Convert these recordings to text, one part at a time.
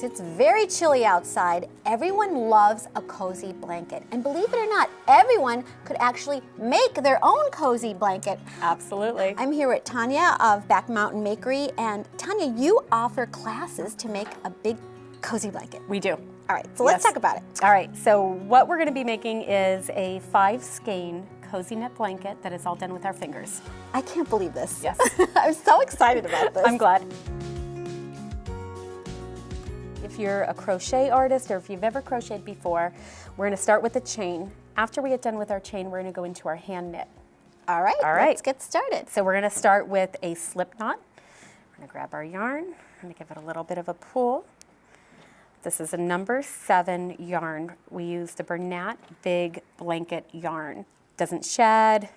It's very chilly outside. Everyone loves a cozy blanket. And believe it or not, everyone could actually make their own cozy blanket. Absolutely. I'm here with Tanya of Back Mountain Makery. And Tanya, you offer classes to make a big cozy blanket. We do. All right, so let's talk about it. All right, so what we're going to be making is a 5-skein cozy knit blanket that is all done with our fingers. I can't believe this. Yes. I'm so excited about this. I'm glad. If you're a crochet artist or if you've ever crocheted before, we're going to start with a chain. After we get done with our chain, we're going to go into our hand knit. All right, let's get started. So we're going to start with a slip knot. We're going to grab our yarn. I'm going to give it a little bit of a pull. This is a number 7 yarn. We use the Bernat Big Blanket yarn. Doesn't shed.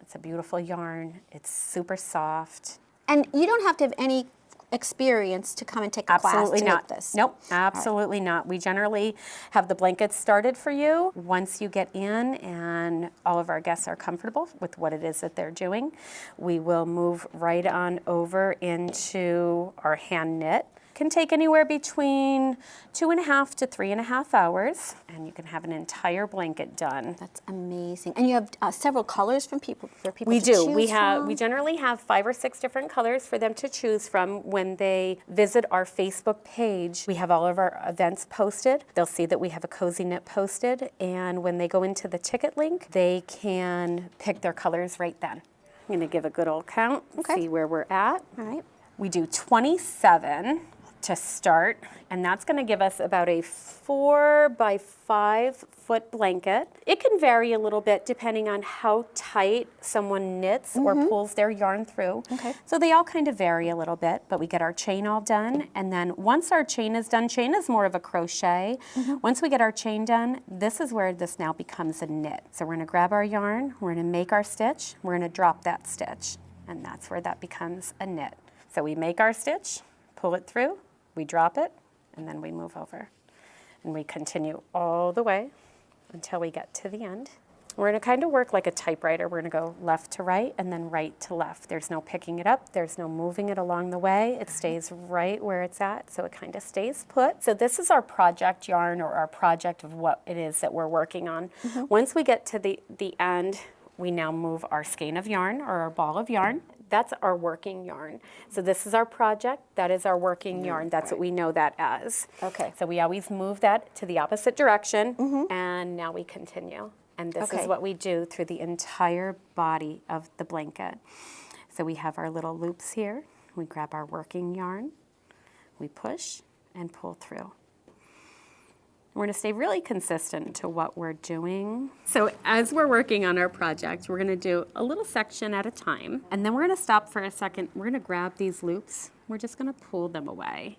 It's a beautiful yarn. It's super soft. And you don't have to have any experience to come and take a class to make this. Nope, absolutely not. We generally have the blankets started for you. Once you get in and all of our guests are comfortable with what it is that they're doing, we will move right on over into our hand knit. Can take anywhere between 2.5 to 3.5 hours, and you can have an entire blanket done. That's amazing. And you have several colors for people to We choose do. We from? generally have 5 or 6 different colors for them to choose from when they visit our Facebook page. We have all of our events posted. They'll see that we have a cozy knit posted, and when they go into the ticket link, they can pick their colors right then. I'm going to give a good old count, see where we're at. All right. We do 27 to start, and that's going to give us about a 4 by 5 foot blanket. It can vary a little bit depending on how tight someone knits or pulls their yarn through. Okay. So they all kind of vary a little bit, but we get our chain all done, and then once our chain is done, chain is more of a crochet. Once we get our chain done, this is where this now becomes a knit. So we're going to grab our yarn, we're going to make our stitch, we're going to drop that stitch, and that's where that becomes a knit. So we make our stitch, pull it through, we drop it, and then we move over. And we continue all the way until we get to the end. We're going to kind of work like a typewriter. We're going to go left to right and then right to left. There's no picking it up. There's no moving it along the way. It stays right where it's at, so it kind of stays put. So this is our project yarn, or our project of what it is that we're working on. Once we get to the end, we now move our skein of yarn, or our ball of yarn. That's our working yarn. So this is our project, that is our working yarn. That's what we know that as. Okay. So we always move that to the opposite direction, and now we continue. And this is what we do through the entire body of the blanket. So we have our little loops here. We grab our working yarn, we push and pull through. We're going to stay really consistent to what we're doing. So as we're working on our project, we're going to do a little section at a time, and then we're going to stop for a second. We're going to grab these loops. We're just going to pull them away.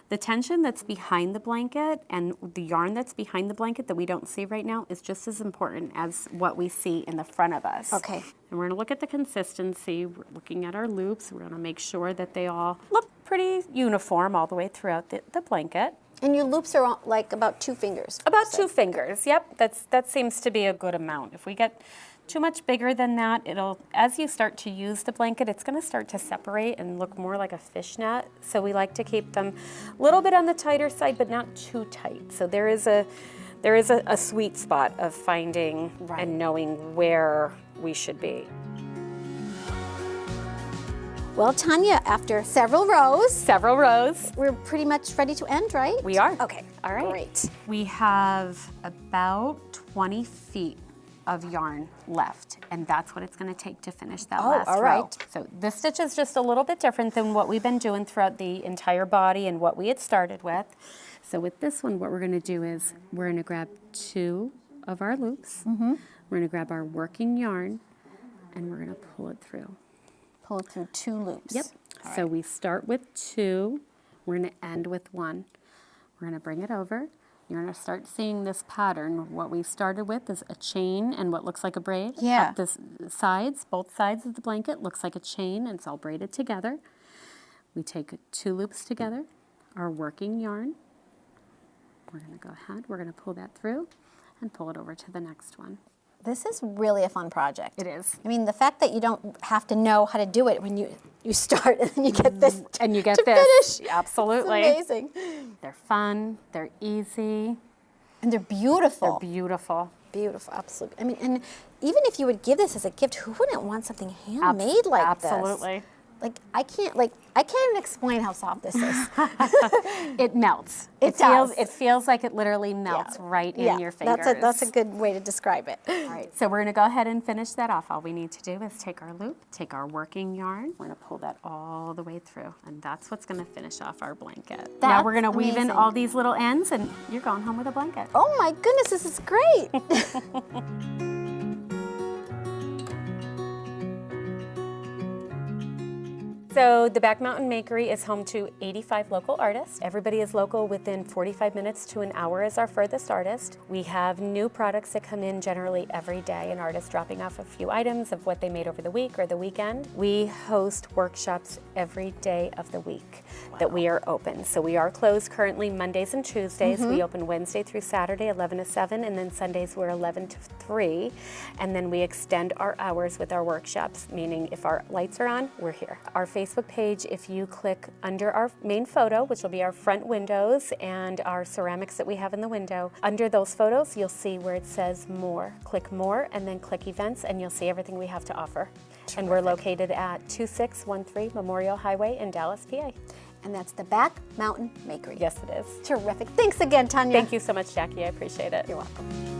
The tension that's behind the blanket and the yarn that's behind the blanket that we don't see right now is just as important as what we see in the front of us. Okay. And we're going to look at the consistency. We're looking at our loops. We're going to make sure that they all look pretty uniform all the way throughout the blanket. And your loops are like about 2 fingers. About 2 fingers, yep. That seems to be a good amount. If we get too much bigger than that, as you start to use the blanket, it's going to start to separate and look more like a fishnet. So we like to keep them a little bit on the tighter side, but not too tight. So there is a sweet spot of finding and knowing where we should be. Well, Tanya, after several rows, we're pretty much ready to end, right? We are. Okay. All right. Great. We have about 20 feet of yarn left, and that's what it's going to take to finish that last all row. right. So this stitch is just a little bit different than what we've been doing throughout the entire body and what we had started with. So with this one, what we're going to do is we're going to grab 2 of our loops. We're going to grab our working yarn, and we're going to pull it through. Pull it through 2 loops. Yep. So we start with 2. We're going to end with 1. We're going to bring it over. You're going to start seeing this pattern. What we started with is a chain and what looks like a braid. Yeah. Up the sides, both sides of the blanket looks like a chain, and it's all braided together. We take 2 loops together, our working yarn. We're going to go ahead. We're going to pull that through and pull it over to the next one. This is really a fun project. It is. I mean, the fact that you don't have to know how to do it when you start and then you get this and you get to this. finish. Absolutely. It's amazing. They're fun, they're easy, And they're beautiful. they're beautiful. Beautiful, absolutely. I mean, and even if you would give this as a gift, who wouldn't want something handmade like this? Absolutely. Like I can't even explain how soft this is. It melts. It does. It feels like it literally melts right in your fingers. That's a good way to describe it. All right, so we're gonna go ahead and finish that off. All we need to do is take our loop, take our working yarn. We're gonna pull that all the way through, and that's what's gonna finish off our blanket. Now we're gonna weave in amazing. all these little ends, and you're going home with a blanket. Oh my goodness, this is great. So the Back Mountain Makery is home to 85 local artists. Everybody is local within 45 minutes to an hour as our furthest artist. We have new products that come in generally every day, an artist dropping off a few items of what they made over the week or the weekend. We host workshops every day of the week that we are open. So we are closed currently Mondays and Tuesdays. We open Wednesday through Saturday, 11 to 7, and then Sundays we're 11 to 3. And then we extend our hours with our workshops, meaning if our lights are on, we're here. Our Facebook page, if you click under our main photo, which will be our front windows and our ceramics that we have in the window, under those photos, you'll see where it says more. Click more and then click events, and you'll see everything we have to offer. Terrific. And we're located at 2613 Memorial Highway in Dallas, PA. And that's the Back Mountain Makery. Yes, it is. Terrific. Thanks again, Tanya. Thank you so much, Jackie. I appreciate it. You're welcome.